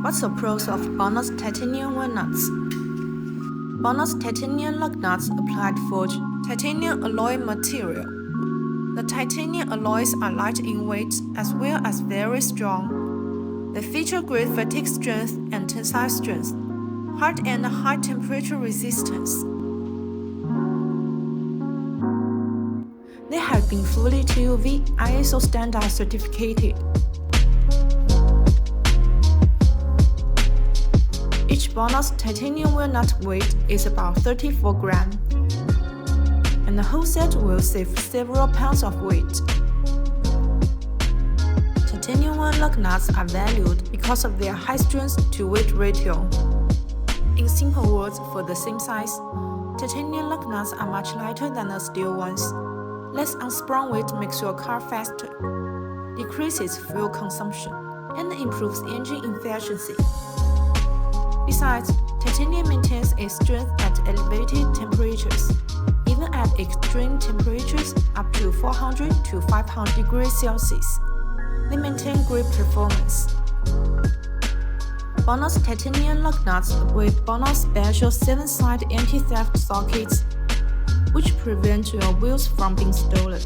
What's the pros of BONOSS titanium wheel nuts? BONOSS titanium lug nuts applied forged titanium alloy material. The titanium alloys are light in weight as well as very strong. They feature great fatigue strength and tensile strength, hard and high temperature resistance. They have been fully TÜV ISO standard certificated. Each BONOSS titanium wheel nut weight is about 34 grams, and the whole set will save several pounds of weight. Titanium wheel lug nuts are valued because of their high strength-to-weight ratio. In simple words, for the same size, titanium lug nuts are much lighter than the steel ones. Less unsprung weight makes your car faster, decreases fuel consumption, and improves engine efficiency. Besides, titanium maintains its strength at elevated temperatures, even at extreme temperatures up to 400 to 500 degrees Celsius. They maintain great performance. BONOSS titanium lug nuts with BONOSS special 7-side anti-theft sockets, which prevent your wheels from being stolen.